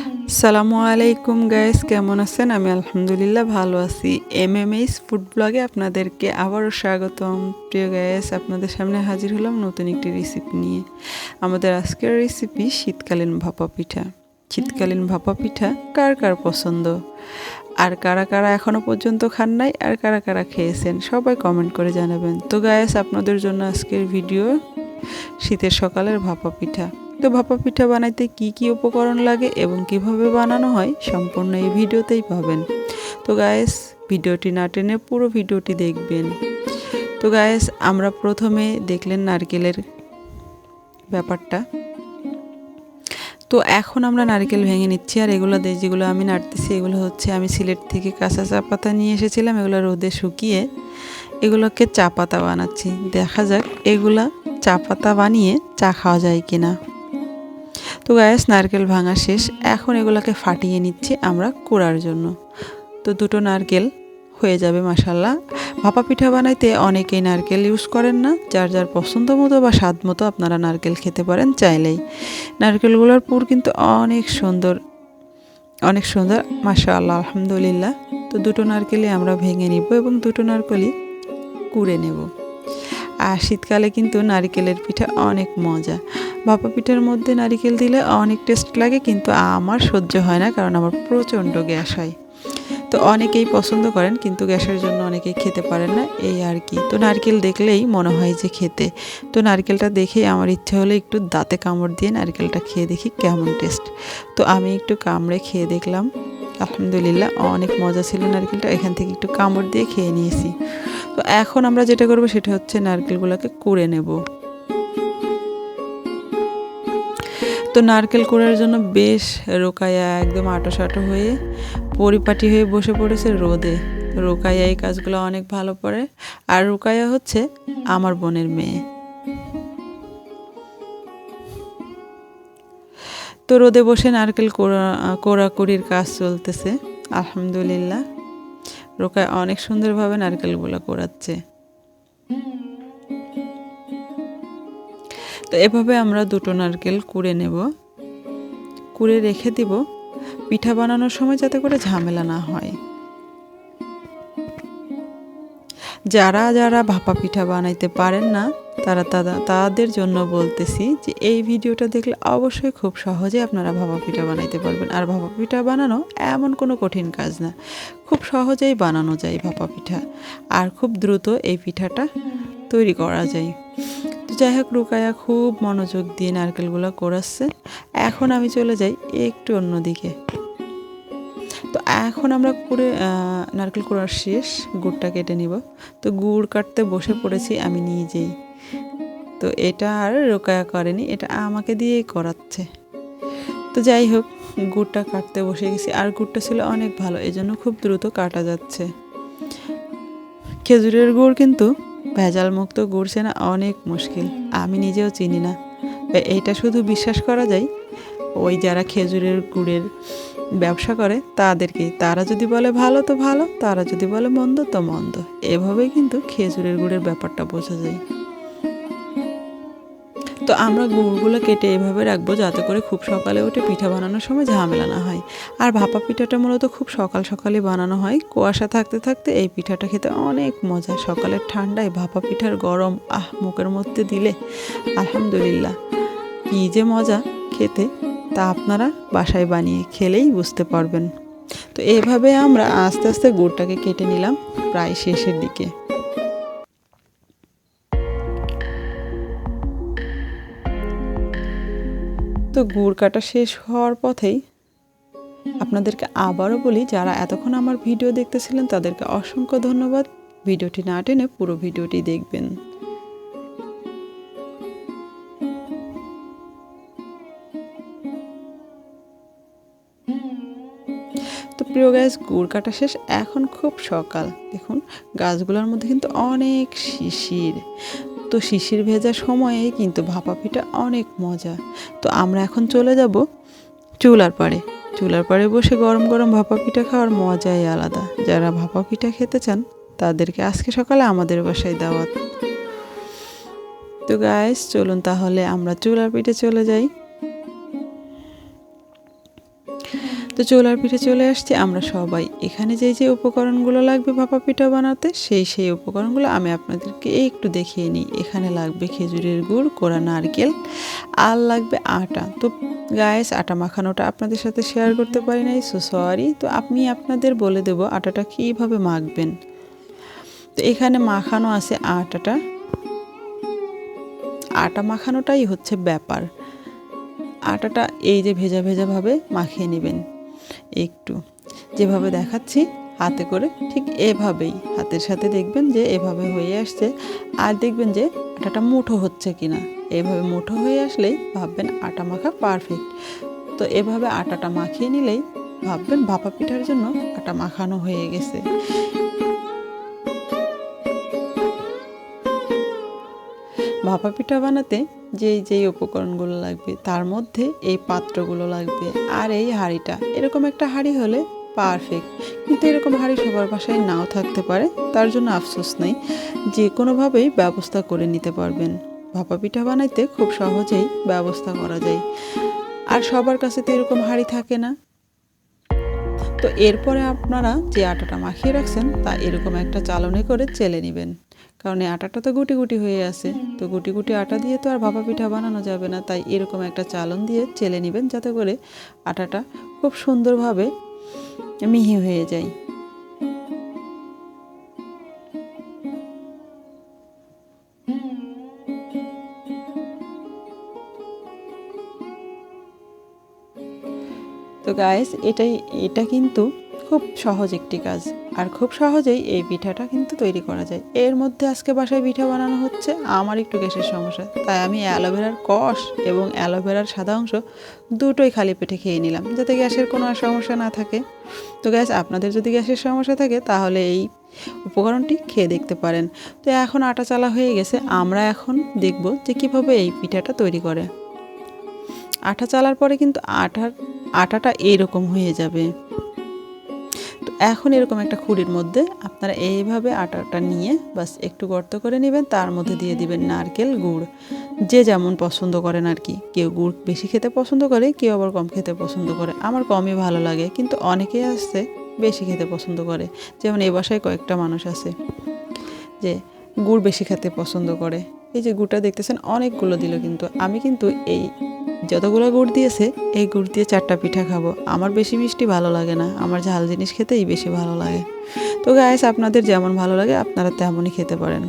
আসসালামু আলাইকুম গাইস, কেমন আছেন? আমি আলহামদুলিল্লাহ ভালো আছি। এমএমএইস ফুড ব্লগে আপনাদেরকে আবারও স্বাগতম। প্রিয় গাইস, আপনাদের সামনে হাজির হলাম নতুন একটি রেসিপি নিয়ে। আমাদের আজকের রেসিপি শীতকালীন ভাপা পিঠা। শীতকালীন ভাপা পিঠা কার কার পছন্দ, আর কারা কারা এখনও পর্যন্ত খান নাই, আর কারা কারা খেয়েছেন, সবাই কমেন্ট করে জানাবেন। তো গাইস, আপনাদের জন্য আজকের ভিডিও শীতের সকালের ভাপা পিঠা। তো ভাপা পিঠা বানাইতে কি কি উপকরণ লাগে এবং কিভাবে বানানো হয় সম্পূর্ণ এই ভিডিওতেই পাবেন। তো গায়েস, ভিডিওটি না টেনে পুরো ভিডিওটি দেখবেন। তো গায়েস, আমরা প্রথমে দেখলেন নারকেলের ব্যাপারটা। তো এখন আমরা নারকেল ভেঙে নিচ্ছি, আর এগুলো যেগুলো আমি নাড়তেছি এগুলো হচ্ছে আমি সিলেট থেকে কাঁচা চা পাতা নিয়ে এসেছিলাম। এগুলো রোদে শুকিয়ে এগুলোকে চা পাতা বানাচ্ছি। দেখা যাক এগুলা চা পাতা বানিয়ে চা খাওয়া যায় কিনা। তো গায়েস, নারকেল ভাঙা শেষ। এখন এগুলোকে ফাটিয়ে নিচ্ছি আমরা কুড়ার জন্য। তো দুটো নারকেল হয়ে যাবে মাশাল্লাহ। ভাপা পিঠা বানাইতে অনেকেই নারকেল ইউজ করেন না, যার যার পছন্দ মতো বা স্বাদ মতো আপনারা নারকেল খেতে পারেন চাইলেই। নারকেলগুলোর পুর কিন্তু অনেক সুন্দর, অনেক সুন্দর মাশাআল্লাহ, আলহামদুলিল্লাহ। তো দুটো নারকেলই আমরা ভেঙে নিব এবং দুটো নারকেলই কুড়ে নেব। আর শীতকালে কিন্তু নারিকেলের পিঠা অনেক মজা। ভাপা পিঠার মধ্যে নারিকেল দিলে অনেক টেস্ট লাগে, কিন্তু আমার সহ্য হয় না, কারণ আমার প্রচণ্ড গ্যাস হয়। তো অনেকেই পছন্দ করেন, কিন্তু গ্যাসের জন্য অনেকেই খেতে পারেন না, এই আর কি। তো নারকেল দেখলেই মনে হয় যে খেতে। তো নারকেলটা দেখেই আমার ইচ্ছে হলো একটু দাঁতে কামড় দিয়ে নারকেলটা খেয়ে দেখি কেমন টেস্ট। তো আমি একটু কামড়ে খেয়ে দেখলাম, আলহামদুলিল্লাহ অনেক মজা ছিল নারকেলটা। এখান থেকে একটু কামড় দিয়ে খেয়ে নিয়েছি। তো এখন আমরা যেটা করব সেটা হচ্ছে নারকেলগুলোকে কুড়ে নেব। তো নারকেল কুড়ার জন্য বেশ রোকাইয়া একদম আঁটো হয়ে পরিপাটি হয়ে বসে পড়েছে রোদে। রোকাইয়া এই কাজগুলো অনেক ভালো করে। আর রোকাইয়া হচ্ছে আমার বোনের মেয়ে। তো রোদে বসে নারকেল কোড়াকুড়ির কাজ চলতেছে। আলহামদুলিল্লাহ রোকায়া অনেক সুন্দরভাবে নারকেলগুলো কোড়াচ্ছে। তো এভাবে আমরা দুটো নারকেল কুড়ে নেব, কুড়ে রেখে দিব পিঠা বানানোর সময় যাতে করে ঝামেলা না হয়। যারা যারা ভাপা পিঠা বানাইতে পারেন না তাদের জন্য বলতেছি যে এই ভিডিওটা দেখলে অবশ্যই খুব সহজে আপনারা ভাপা পিঠা বানাইতে পারবেন। আর ভাপা পিঠা বানানো এমন কোনো কঠিন কাজ না, খুব সহজেই বানানো যায় ভাপা পিঠা, আর খুব দ্রুত এই পিঠাটা তৈরি করা যায়। তো যাই হোক, রুকায়া খুব মনোযোগ দিয়ে নারকেলগুলো কোড়াচ্ছে। এখন আমি চলে যাই একটু অন্যদিকে। তো এখন আমরা নারকেল কোড়ার শেষ, গুড়টা কেটে নিব। তো গুড় কাটতে বসে পড়েছি আমি নিজেই। তো এটা আর রোকায়া করেনি, এটা আমাকে দিয়েই করাচ্ছে। তো যাই হোক, গুড়টা কাটতে বসে গেছি। আর গুড়টা ছিল অনেক ভালো, এজন্য খুব দ্রুত কাটা যাচ্ছে। খেজুরের গুড় কিন্তু ভেজাল মুক্ত গুড় চেনা অনেক মুশকিল, আমি নিজেও চিনি না। এটা শুধু বিশ্বাস করা যায় ওই যারা খেজুরের গুড়ের ব্যবসা করে তাদেরকে। তারা যদি বলে ভালো তো ভালো, তারা যদি বলে মন্দ তো মন্দ। এভাবেই কিন্তু খেজুরের গুড়ের ব্যাপারটা বোঝা যায়। তো আমরা গুড়গুলো কেটে এভাবে রাখবো যাতে করে খুব সকালে উঠে পিঠা বানানোর সময় ঝামেলা না হয়। আর ভাপা পিঠাটা মূলত খুব সকালে বানানো হয়, কুয়াশা থাকতে থাকতে এই পিঠাটা খেতে অনেক মজা। সকালের ঠান্ডায় ভাপা পিঠার গরম মুখের মধ্যে দিলে আলহামদুলিল্লাহ কী যে মজা খেতে, তা আপনারা বাসায় বানিয়ে খেলেই বুঝতে পারবেন। তো এভাবে আমরা আস্তে আস্তে গুড়টাকে কেটে নিলাম প্রায় শেষের দিকে। তো গুড় কাটা শেষ হওয়ার পথেই আপনাদেরকে আবারও বলি, যারা এতক্ষণ আমার ভিডিও দেখতেছিলেন তাদেরকে অসংখ্য ধন্যবাদ। ভিডিওটি না টেনে পুরো ভিডিওটি দেখবেন। তো প্রিয় গাছ, গুড় কাটা শেষ, এখন খুব সকাল। দেখুন গাছগুলোর মধ্যে কিন্তু অনেক শিশির। তো শিশির ভেজা সময়ে কিন্তু ভাপা পিঠা অনেক মজা। তো আমরা এখন চলে যাব চুলার পাড়ে। চুলার পাড়ে বসে গরম গরম ভাপা পিঠা খাওয়ার মজাই আলাদা। যারা ভাপা পিঠা খেতে চান তাদেরকে আজকে সকালে আমাদের বাসায় দাওয়াত। তো গাইস, চলুন তাহলে আমরা চুলার পিঠে চলে যাই। তো চুলার পিঠে চলে আসছি আমরা সবাই। এখানে যে যে উপকরণগুলো লাগবে ভাপা পিঠা বানাতে সেই উপকরণগুলো আমি আপনাদেরকে একটু দেখিয়ে নিই। এখানে লাগবে খেজুরের গুড়, কোরা নারকেল, আর লাগবে আটা। তো গাইস, আটা মাখানোটা আপনাদের সাথে শেয়ার করতে পারি নাই, সো সরি। তো আমি আপনাদের বলে দেব আটাটা কীভাবে মাখবেন। তো এখানে মাখানো আছে আটাটা। আটা মাখানোটাই হচ্ছে ব্যাপার। আটাটা এই যে ভেজা ভেজাভাবে মাখিয়ে নেবেন, একটু যেভাবে দেখাচ্ছি হাতে করে, ঠিক এভাবেই হাতের সাথে দেখবেন যে এভাবে হয়ে আসছে। আর দেখবেন যে আটাটা মুঠো হচ্ছে কিনা। এভাবে মুঠো হয়ে আসলেই ভাববেন আটা মাখা পারফেক্ট। তো এভাবে আটাটা মাখিয়ে নিলেই ভাববেন ভাপা পিঠার জন্য আটা মাখানো হয়ে গেছে। ভাপা পিঠা বানাতে যেই উপকরণগুলো লাগবে তার মধ্যে এই পাত্রগুলো লাগবে আর এই হাঁড়িটা। এরকম একটা হাঁড়ি হলে পারফেক্ট, কিন্তু এরকম হাঁড়ি সবার বাসায় নাও থাকতে পারে, তার জন্য আফসোস নেই, যে কোনোভাবেই ব্যবস্থা করে নিতে পারবেন। ভাপা পিঠা বানাইতে খুব সহজেই ব্যবস্থা করা যায়, আর সবার কাছে তো এরকম হাঁড়ি থাকে না। তো এরপরে আপনারা যে আটাটা মাখিয়ে রাখছেন তা এরকম একটা চালনি করে চেলে নেবেন, কারণ এই আটাটা তো গুটি গুটি হয়ে আছে। তো গুটি গুটি আটা দিয়ে তো আর ভাপা পিঠা বানানো যাবে না, তাই এরকম একটা চালন দিয়ে চেলে নেবেন, যাতে করে আটাটা খুব সুন্দরভাবে মিহি হয়ে যায়। তো গাইস, এটা কিন্তু খুব সহজ একটি কাজ, আর খুব সহজেই এই পিঠাটা কিন্তু তৈরি করা যায়। এর মধ্যে আজকে বাসায় পিঠা বানানো হচ্ছে। আমার একটু গ্যাসের সমস্যা, তাই আমি অ্যালোভেরার কষ এবং অ্যালোভেরার সাদা অংশ দুটোই খালি পেটে খেয়ে নিলাম, যাতে গ্যাসের কোনো সমস্যা না থাকে। তো গ্যাস, আপনাদের যদি গ্যাসের সমস্যা থাকে তাহলে এই উপকরণটি খেয়ে দেখতে পারেন। তো এখন আটা চালা হয়ে গেছে, আমরা এখন দেখব যে কীভাবে এই পিঠাটা তৈরি করে। আটা চালার পরে কিন্তু আটাটা এইরকম হয়ে যাবে। তো এখন এরকম একটা খুঁড়ির মধ্যে আপনারা এইভাবে আটাটা নিয়ে বাস একটু গর্ত করে নেবেন, তার মধ্যে দিয়ে দিবেন নারকেল, গুড়, যে যেমন পছন্দ করেন আর কি। কেউ গুড় বেশি খেতে পছন্দ করে, কেউ আবার কম খেতে পছন্দ করে। আমার কমই ভালো লাগে, কিন্তু অনেকেই আছে বেশি খেতে পছন্দ করে। যেমন এই বাসায় কয়েকটা মানুষ আছে যে গুড় বেশি খেতে পছন্দ করে। এই যে গুড়টা দেখতেছেন অনেকগুলো দিল, কিন্তু আমি কিন্তু এই যতগুলো গুড় দিয়েছে এই গুড় দিয়ে 4টা পিঠা খাবো। আমার বেশি মিষ্টি ভালো লাগে না, আমার ঝাল জিনিস খেতেই বেশি ভালো লাগে। তো গাইস, আপনাদের যেমন ভালো লাগে আপনারা তেমনই খেতে পারেন।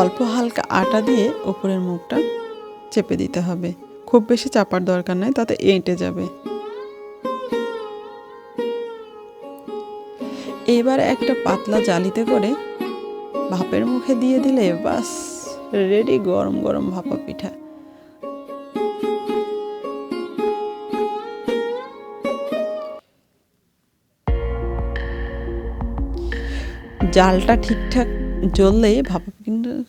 অল্প হালকা আটা দিয়ে উপরের মুখটা চেপে দিতে হবে, খুব বেশি চাপার দরকার নেই, তাতে এঁটে যাবে। এবার একটা পাতলা জালিতে করে ভাপের মুখে দিয়ে দিলে বাস রেডি গরম গরম ভাপা পিঠা। জালটা ঠিকঠাক জ্বললে ভাপা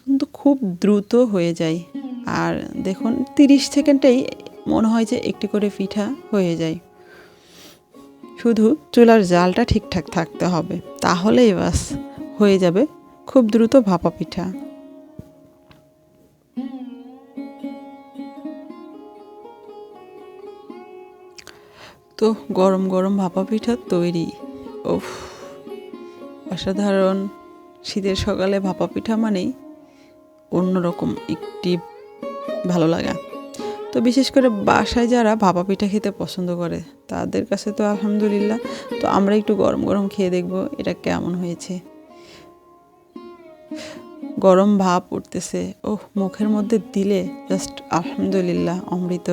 কিন্তু খুব দ্রুত হয়ে যায়। আর দেখুন 30 সেকেন্ডেই মনে হয় যে একটি করে পিঠা হয়ে যায়। শুধু চুলার জালটা ঠিকঠাক থাকতে হবে, তাহলেই বাস হয়ে যাবে খুব দ্রুত ভাপা পিঠা। তো গরম গরম ভাপা পিঠা তৈরি। ওফ, অসাধারণ। শীতের সকালে ভাপা পিঠা মানেই অন্যরকম একটি ভালো লাগা। তো বিশেষ করে বাসায় যারা ভাপা পিঠা খেতে পছন্দ করে তাদের কাছে তো আলহামদুলিল্লাহ। তো আমরা একটু গরম গরম খেয়ে দেখব এটা কেমন হয়েছে। গরম ভাপ উঠতেছে, ওহ, মুখের মধ্যে দিলে জাস্ট আলহামদুলিল্লাহ, অমৃত।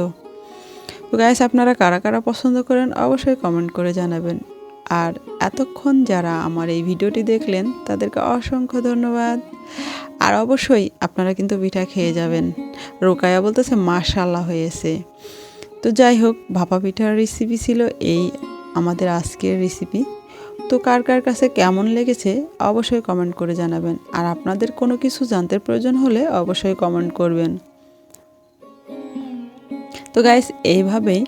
তো গাইস, আপনারা কারা কারা পছন্দ করেন অবশ্যই কমেন্ট করে জানাবেন। আর এতক্ষণ যারা আমার এই ভিডিওটি দেখলেন তাদেরকে অসংখ্য ধন্যবাদ। আর অবশ্যই আপনারা কিন্তু পিঠা খেয়ে যাবেন। রোকায়া বলতেছে মাশাআল্লাহ হয়েছে। তো যাই হোক, ভাপা পিঠার রেসিপি ছিল এই আমাদের আজকের রেসিপি। তো কার কার কাছে কেমন লেগেছে অবশ্যই কমেন্ট করে জানাবেন। আর আপনাদের কোনো কিছু জানতে প্রয়োজন হলে অবশ্যই কমেন্ট করবেন। তো গাইস, এইভাবেই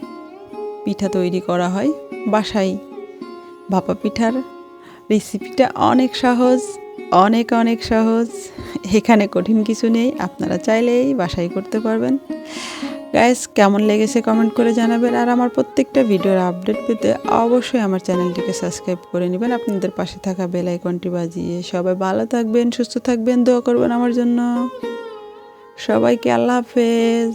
পিঠা তৈরি করা হয় বাসায়। ভাপা পিঠার রেসিপিটা অনেক সহজ, অনেক অনেক সহজ, এখানে কঠিন কিছু নেই, আপনারা চাইলেই বাসায় করতে পারবেন। গাইস কেমন লেগেছে কমেন্ট করে জানাবেন, আর আমার প্রত্যেকটা ভিডিওর আপডেট পেতে অবশ্যই আমার চ্যানেলটিকে সাবস্ক্রাইব করে নেবেন, আপনাদের পাশে থাকা বেল আইকনটি বাজিয়ে। সবাই ভালো থাকবেন, সুস্থ থাকবেন, দোয়া করবেন আমার জন্য। সবাইকে আল্লাহ হাফেজ।